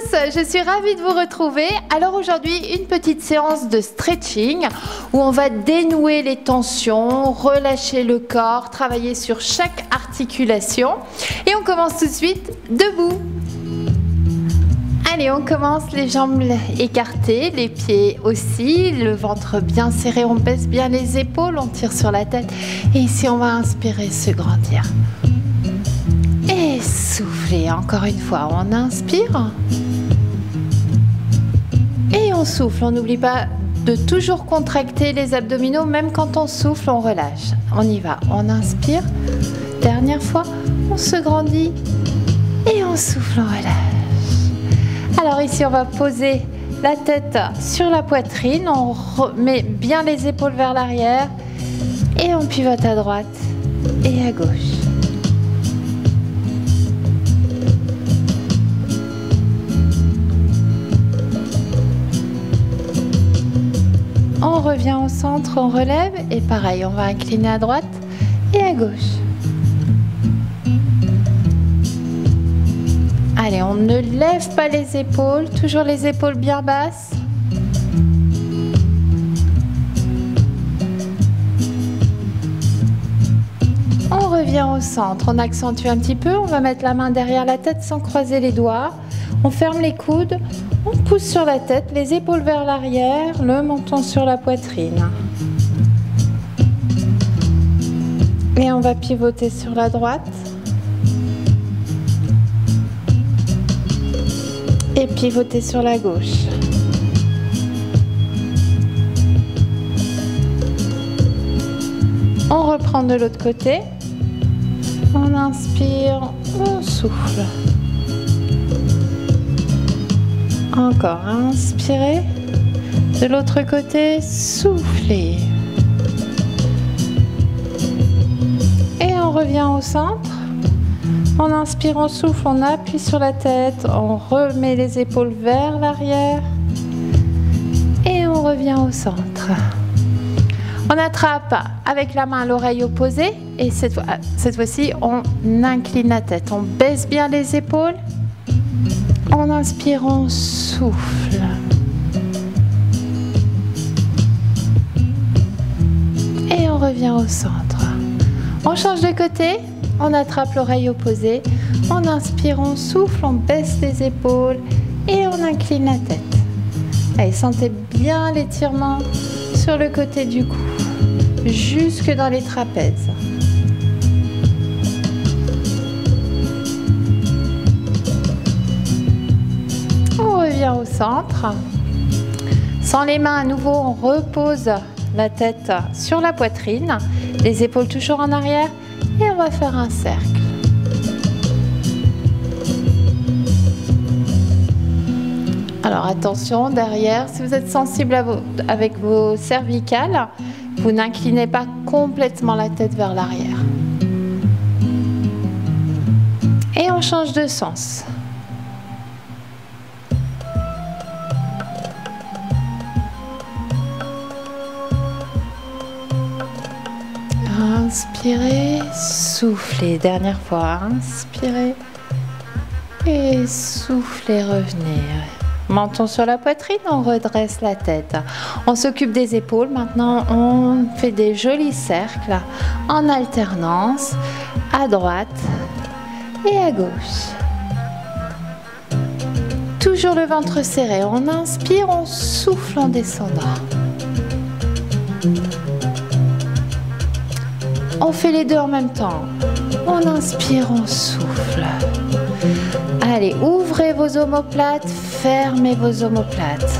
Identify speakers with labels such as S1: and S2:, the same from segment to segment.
S1: tous, je suis ravie de vous retrouver. Alors aujourd'hui, une petite séance de stretching où on va dénouer les tensions, relâcher le corps, travailler sur chaque articulation. Et on commence tout de suite debout. Allez, on commence les jambes écartées, les pieds aussi, le ventre bien serré, on baisse bien les épaules, on tire sur la tête. Et ici, on va inspirer, se grandir. Et souffler, encore une fois, on inspire. Et on souffle, on n'oublie pas de toujours contracter les abdominaux, même quand on souffle, on relâche. On y va, on inspire, dernière fois, on se grandit et on souffle, on relâche. Alors ici, on va poser la tête sur la poitrine, on remet bien les épaules vers l'arrière et on pivote à droite et à gauche. On revient au centre, on relève et pareil, on va incliner à droite et à gauche. Allez, on ne lève pas les épaules, toujours les épaules bien basses. On revient au centre, on accentue un petit peu, on va mettre la main derrière la tête sans croiser les doigts. On ferme les coudes, on pousse sur la tête, les épaules vers l'arrière, le menton sur la poitrine. Et on va pivoter sur la droite. Et pivoter sur la gauche. On reprend de l'autre côté. On inspire, on souffle. Encore, inspirez. De l'autre côté, soufflez. Et on revient au centre. On inspire, on souffle, on appuie sur la tête, on remet les épaules vers l'arrière et on revient au centre. On attrape avec la main l'oreille opposée et cette fois-ci, on incline la tête. On baisse bien les épaules. On inspire, on souffle. Et on revient au centre. On change de côté. On attrape l'oreille opposée, on inspire, on souffle, on baisse les épaules et on incline la tête. Allez, sentez bien l'étirement sur le côté du cou, jusque dans les trapèzes. On revient au centre. Sans les mains à nouveau, on repose la tête sur la poitrine, les épaules toujours en arrière. Et on va faire un cercle. Alors attention, derrière, si vous êtes sensible avec vos cervicales, vous n'inclinez pas complètement la tête vers l'arrière. Et on change de sens. Inspirez, soufflez, dernière fois, inspirez et soufflez, revenez. Menton sur la poitrine, on redresse la tête. On s'occupe des épaules, maintenant on fait des jolis cercles en alternance, à droite et à gauche. Toujours le ventre serré, on inspire, on souffle en descendant. On fait les deux en même temps. On inspire, on souffle. Allez, ouvrez vos omoplates, fermez vos omoplates.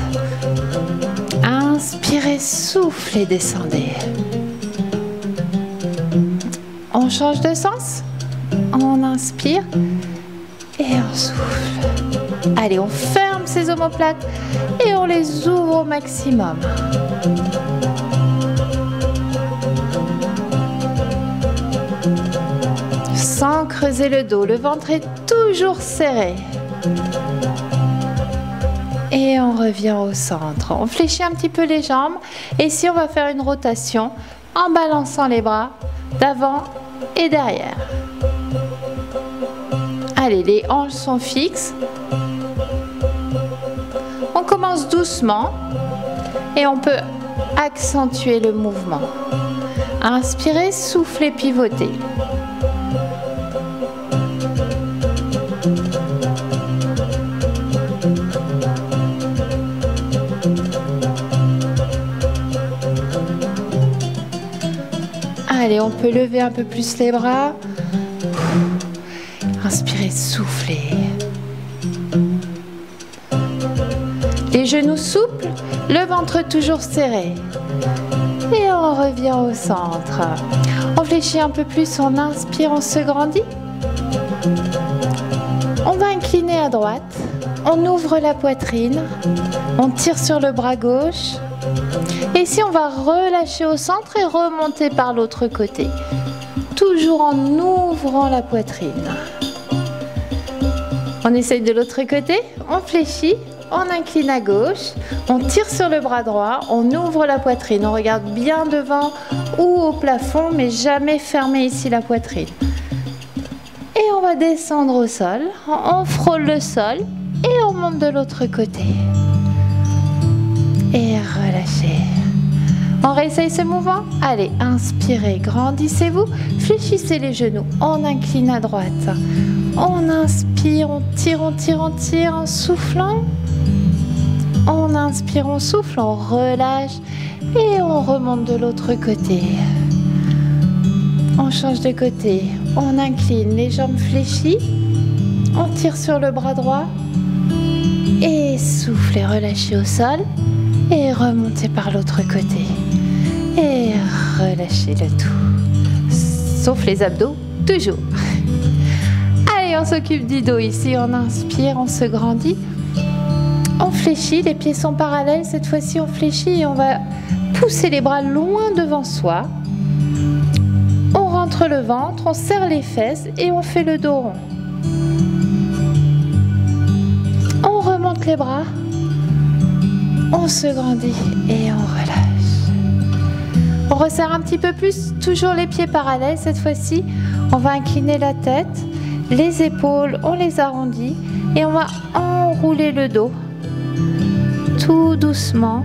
S1: Inspirez, soufflez, descendez. On change de sens. On inspire et on souffle. Allez, on ferme ces omoplates et on les ouvre au maximum. Sans creuser le dos, le ventre est toujours serré. Et on revient au centre. On fléchit un petit peu les jambes. Et ici, on va faire une rotation en balançant les bras d'avant et derrière. Allez, les hanches sont fixes. commence doucement et on peut accentuer le mouvement. Inspirez, soufflez, pivotez. Allez, on peut lever un peu plus les bras. Inspirez, soufflez. Les genoux souples, le ventre toujours serré. Et on revient au centre. On fléchit un peu plus, on inspire, on se grandit. On va incliner à droite. On ouvre la poitrine. On tire sur le bras gauche. Et ici, on va relâcher au centre et remonter par l'autre côté. Toujours en ouvrant la poitrine. On essaye de l'autre côté. On fléchit. On incline à gauche, on tire sur le bras droit, on ouvre la poitrine, on regarde bien devant ou au plafond, mais jamais fermer ici la poitrine. Et on va descendre au sol, on frôle le sol et on monte de l'autre côté. Et relâchez. On réessaye ce mouvement. Allez, inspirez, grandissez-vous, fléchissez les genoux, on incline à droite. On inspire, on tire, on tire, on tire en soufflant. On inspire, on souffle, on relâche et on remonte de l'autre côté. On change de côté, on incline, les jambes fléchies, on tire sur le bras droit et soufflez, relâchez au sol et remontez par l'autre côté et relâchez le tout, sauf les abdos, toujours. Allez, on s'occupe du dos ici, on inspire, on se grandit. On fléchit, les pieds sont parallèles, cette fois-ci on fléchit et on va pousser les bras loin devant soi. On rentre le ventre, on serre les fesses et on fait le dos rond. On remonte les bras, on se grandit et on relâche. On resserre un petit peu plus, toujours les pieds parallèles, cette fois-ci on va incliner la tête, les épaules, on les arrondit et on va enrouler le dos. Tout doucement,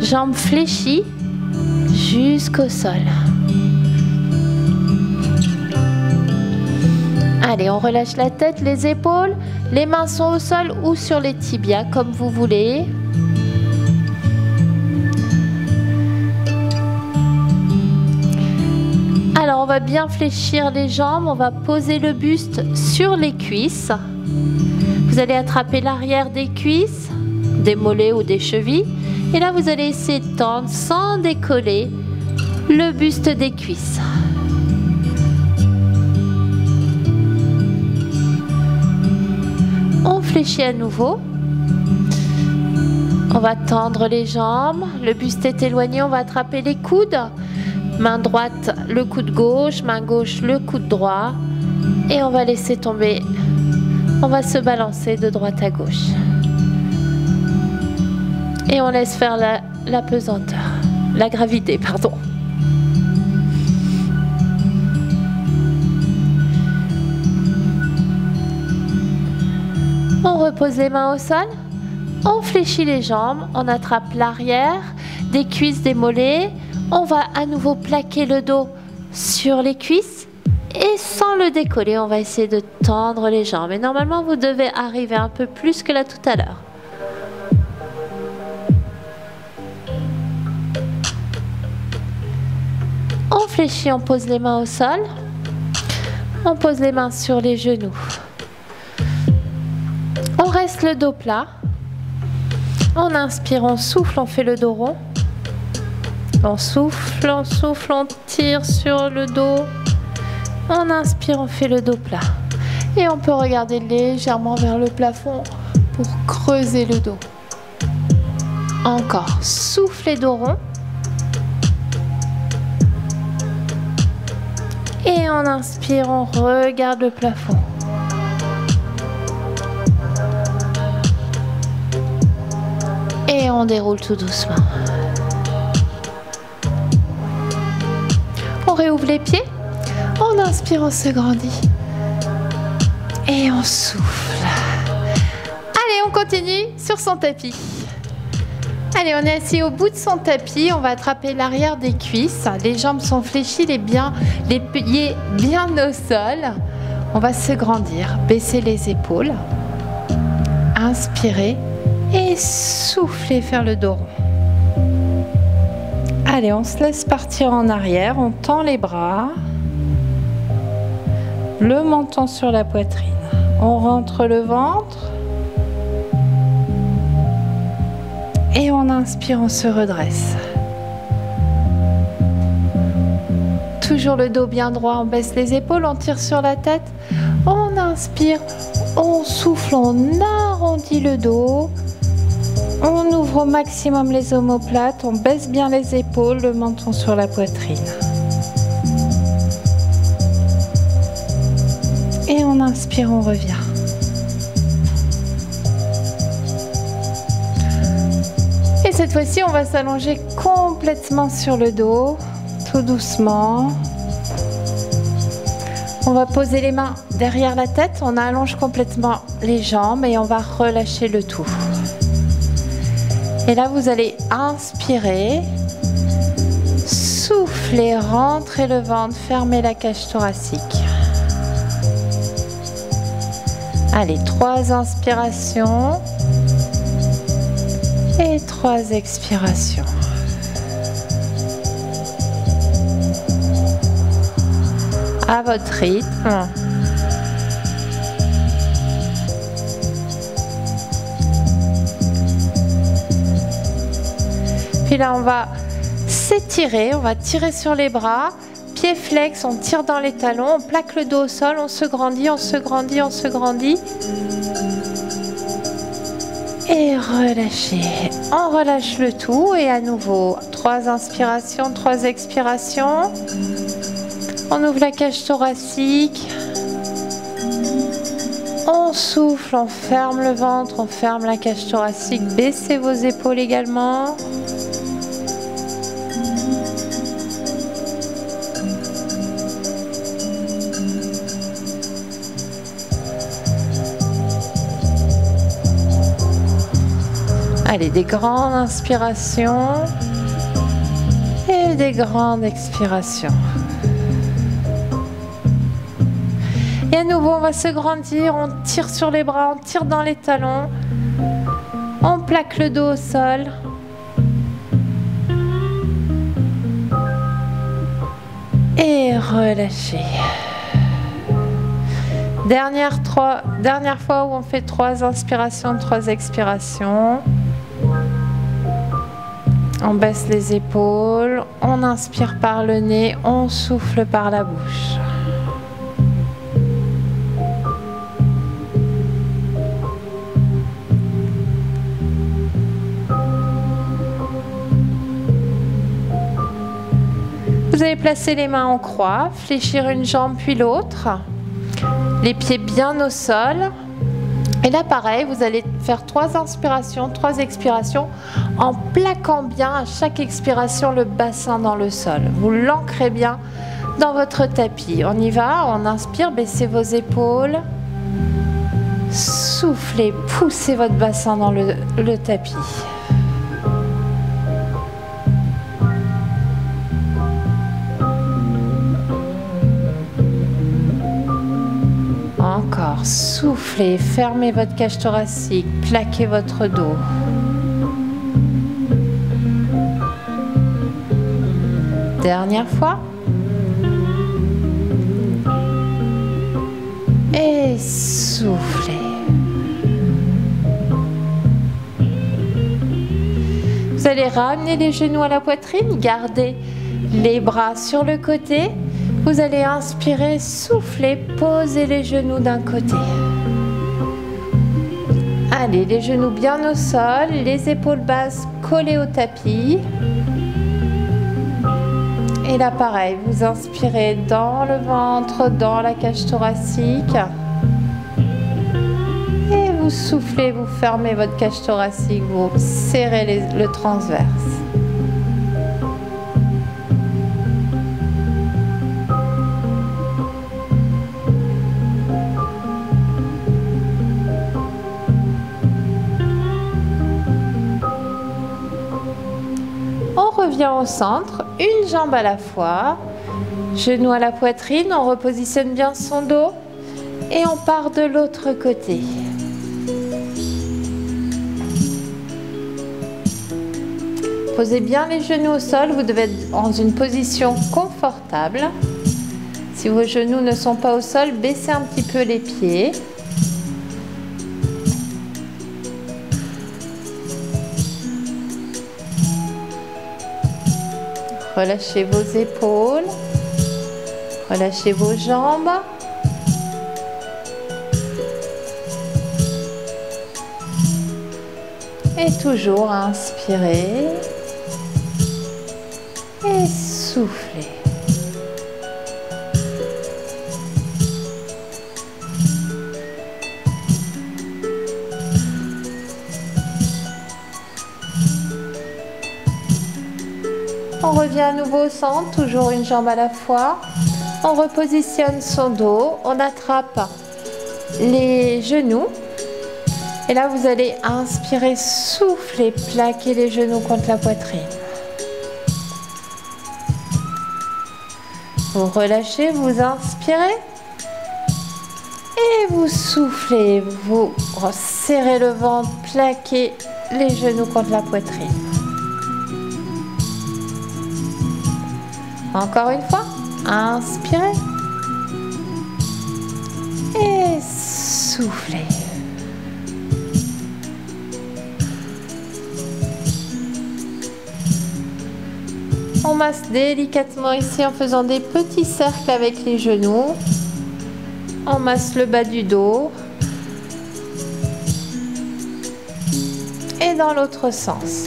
S1: jambes fléchies jusqu'au sol. Allez, on relâche la tête, les épaules, les mains sont au sol ou sur les tibias, comme vous voulez. Alors, on va bien fléchir les jambes, on va poser le buste sur les cuisses. Vous allez attraper l'arrière des cuisses, des mollets ou des chevilles. Et là, vous allez essayer de tendre sans décoller le buste des cuisses. On fléchit à nouveau. On va tendre les jambes. Le buste est éloigné, on va attraper les coudes. Main droite, le coude gauche. Main gauche, le coude droit. Et on va laisser tomber. On va se balancer de droite à gauche. Et on laisse faire la pesanteur, la gravité, pardon. On repose les mains au sol. On fléchit les jambes. On attrape l'arrière des cuisses, des mollets. On va à nouveau plaquer le dos sur les cuisses. Et sans le décoller, on va essayer de tendre les jambes. Et normalement, vous devez arriver un peu plus que là tout à l'heure. On fléchit, on pose les mains au sol. On pose les mains sur les genoux. On reste le dos plat. On inspire, on souffle, on fait le dos rond. On souffle, on tire sur le dos. On inspire, on fait le dos plat. Et on peut regarder légèrement vers le plafond pour creuser le dos. Encore, soufflez dos rond. Et on inspire, on regarde le plafond. Et on déroule tout doucement. On réouvre les pieds. On inspire, on se grandit. Et on souffle. Allez, on continue sur son tapis. Allez, on est assis au bout de son tapis. On va attraper l'arrière des cuisses. Les jambes sont fléchies, les pieds bien au sol. On va se grandir, baisser les épaules. Inspirer et souffler, faire le dos rond. Allez, on se laisse partir en arrière. On tend les bras. Le menton sur la poitrine. On rentre le ventre. Et on inspire, on se redresse. Toujours le dos bien droit, on baisse les épaules, on tire sur la tête. On inspire, on souffle, on arrondit le dos. On ouvre au maximum les omoplates, on baisse bien les épaules, le menton sur la poitrine. Et on inspire, on revient. Et cette fois-ci, on va s'allonger complètement sur le dos, tout doucement. On va poser les mains derrière la tête, on allonge complètement les jambes et on va relâcher le tout. Et là, vous allez inspirer, souffler, rentrer le ventre, fermer la cage thoracique. Allez, 3 inspirations. Et 3 expirations. À votre rythme. Puis là, on va s'étirer, on va tirer sur les bras, pieds flex, on tire dans les talons, on plaque le dos au sol, on se grandit, on se grandit, on se grandit. Et relâchez. On relâche le tout et à nouveau 3 inspirations, 3 expirations. On ouvre la cage thoracique. On souffle, on ferme le ventre, on ferme la cage thoracique. Baissez vos épaules également. Allez, des grandes inspirations et des grandes expirations. Et à nouveau, on va se grandir, on tire sur les bras, on tire dans les talons, on plaque le dos au sol. Et relâchez. Dernière fois où on fait 3 inspirations, 3 expirations. On baisse les épaules, on inspire par le nez, on souffle par la bouche. Vous allez placer les mains en croix, fléchir une jambe puis l'autre, les pieds bien au sol. Et là, pareil, vous allez faire 3 inspirations, 3 expirations en plaquant bien à chaque expiration le bassin dans le sol. Vous l'ancrez bien dans votre tapis. On y va, on inspire, baissez vos épaules. Soufflez, poussez votre bassin dans le tapis. Encore, soufflez, fermez votre cage thoracique, plaquez votre dos. Dernière fois. Et soufflez. Vous allez ramener les genoux à la poitrine, gardez les bras sur le côté. Vous allez inspirer, souffler, poser les genoux d'un côté. Allez, les genoux bien au sol, les épaules basses collées au tapis. Et là, pareil, vous inspirez dans le ventre, dans la cage thoracique. Et vous soufflez, vous fermez votre cage thoracique, vous serrez le transverse. revient au centre, une jambe à la fois, genou à la poitrine, on repositionne bien son dos et on part de l'autre côté. Posez bien les genoux au sol, vous devez être dans une position confortable. Si vos genoux ne sont pas au sol, baissez un petit peu les pieds. Relâchez vos épaules, relâchez vos jambes. Et toujours inspirez et soufflez. On revient à nouveau au centre, toujours une jambe à la fois. On repositionne son dos, on attrape les genoux. Et là, vous allez inspirer, souffler, plaquer les genoux contre la poitrine. Vous relâchez, vous inspirez. Et vous soufflez, vous serrez le ventre, plaquez les genoux contre la poitrine. Encore une fois, inspirez. Et soufflez. On masse délicatement ici en faisant des petits cercles avec les genoux. On masse le bas du dos. Et dans l'autre sens.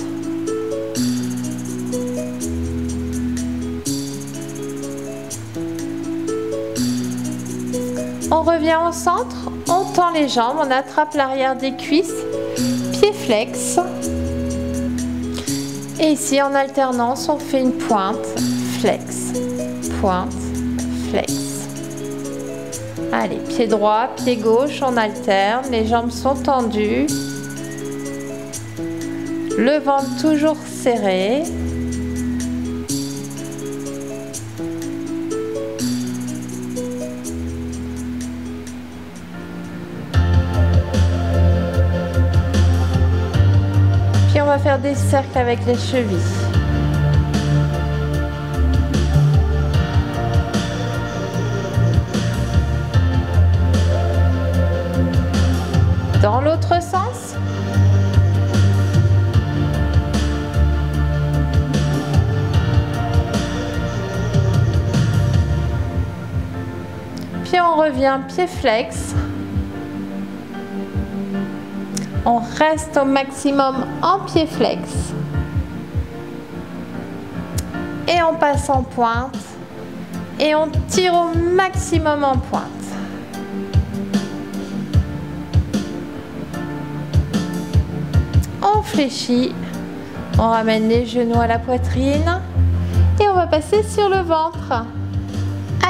S1: On revient au centre, on tend les jambes, on attrape l'arrière des cuisses, pieds flex. Et ici, en alternance, on fait une pointe, flex, pointe, flex. Allez, pied droit, pied gauche, on alterne, les jambes sont tendues. Le ventre toujours serré. Puis on va faire des cercles avec les chevilles. Dans l'autre sens. Puis on revient pied flex. On reste au maximum en pied flex. Et on passe en pointe. Et on tire au maximum en pointe. On fléchit. On ramène les genoux à la poitrine. Et on va passer sur le ventre.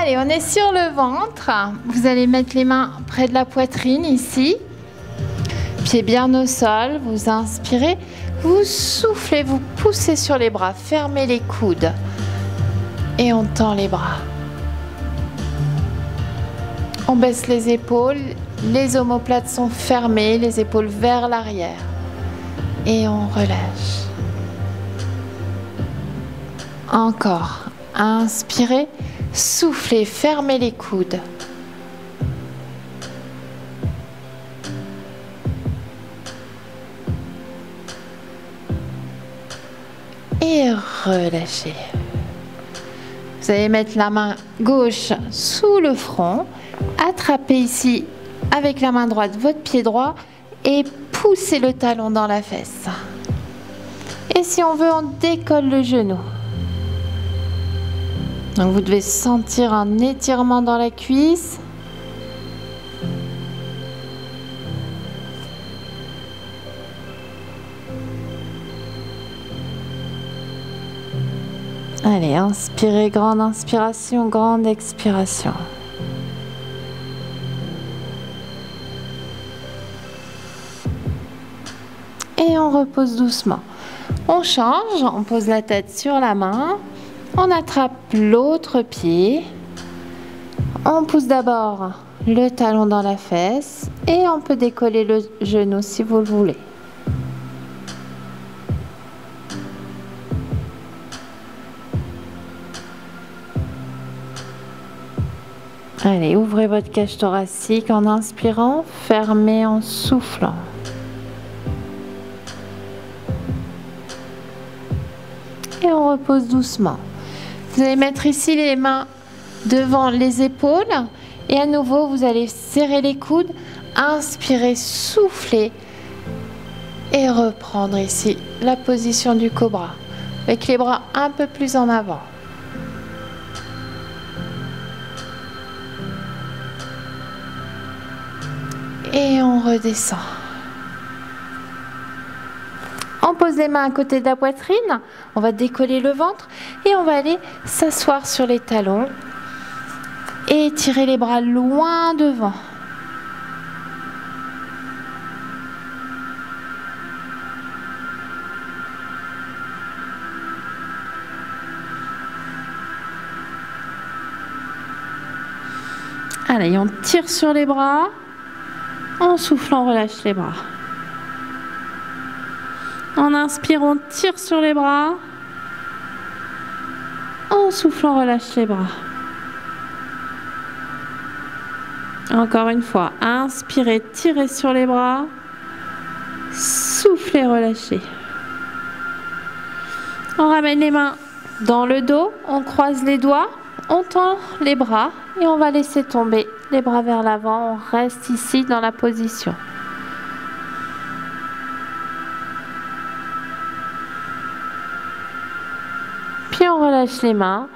S1: Allez, on est sur le ventre. Vous allez mettre les mains près de la poitrine ici. Pieds bien au sol, vous inspirez, vous soufflez, vous poussez sur les bras, fermez les coudes et on tend les bras. On baisse les épaules, les omoplates sont fermées, les épaules vers l'arrière et on relâche. Encore, inspirez, soufflez, fermez les coudes. Et relâchez. Vous allez mettre la main gauche sous le front, attrapez ici avec la main droite votre pied droit et poussez le talon dans la fesse. Et si on veut, on décolle le genou. Donc vous devez sentir un étirement dans la cuisse. Allez, inspirez, grande inspiration, grande expiration. Et on repose doucement. On change, on pose la tête sur la main, on attrape l'autre pied, on pousse d'abord le talon dans la fesse et on peut décoller le genou si vous le voulez. Allez, ouvrez votre cage thoracique en inspirant, fermez en soufflant. Et on repose doucement. Vous allez mettre ici les mains devant les épaules et à nouveau vous allez serrer les coudes, inspirer, souffler et reprendre ici la position du cobra avec les bras un peu plus en avant. Et on redescend. On pose les mains à côté de la poitrine, on va décoller le ventre et on va aller s'asseoir sur les talons et tirer les bras loin devant. Allez, on tire sur les bras, en soufflant, on relâche les bras. En inspirant, on tire sur les bras. En soufflant, on relâche les bras. Encore une fois, inspirez, tirez sur les bras. Soufflez, relâchez. On ramène les mains dans le dos, on croise les doigts, on tend les bras et on va laisser tomber les bras vers l'avant. On reste ici dans la position. Puis on relâche les mains,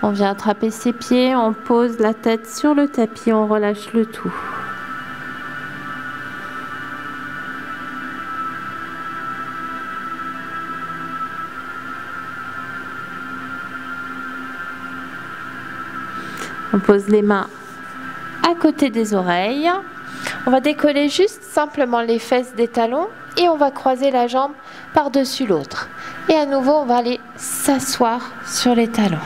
S1: on vient attraper ses pieds, on pose la tête sur le tapis, on relâche le tout. On pose les mains à côté des oreilles. On va décoller juste simplement les fesses des talons et on va croiser la jambe par-dessus l'autre. Et à nouveau, on va aller s'asseoir sur les talons.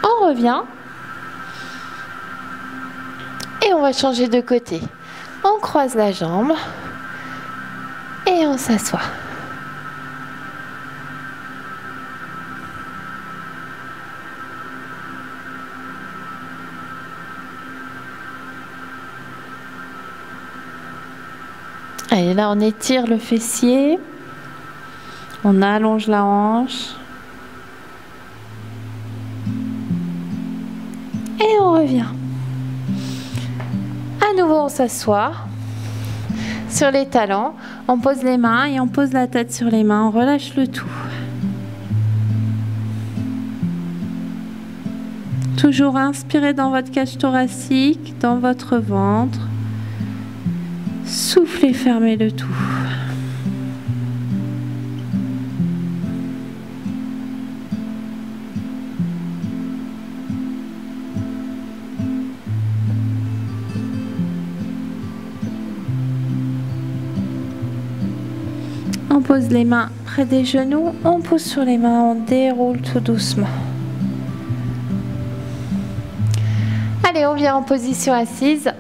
S1: On revient. Et on va changer de côté. On croise la jambe et on s'assoit. Allez, là on étire le fessier, on allonge la hanche et on revient. À nouveau, on s'assoit sur les talons, on pose les mains et on pose la tête sur les mains, on relâche le tout. Toujours inspirez dans votre cage thoracique, dans votre ventre. Soufflez, fermez le tout. On pose les mains près des genoux, on pousse sur les mains, on déroule tout doucement. Allez, on vient en position assise.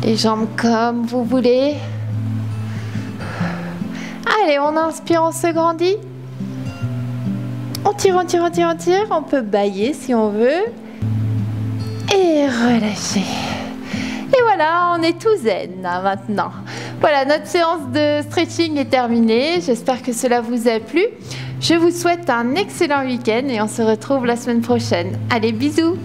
S1: Les jambes comme vous voulez. Allez, on inspire, on se grandit. On tire, on tire, on tire, on tire. On peut bâiller si on veut. Et relâcher. Et voilà, on est tout zen là, maintenant. Voilà, notre séance de stretching est terminée. J'espère que cela vous a plu. Je vous souhaite un excellent week-end et on se retrouve la semaine prochaine. Allez, bisous!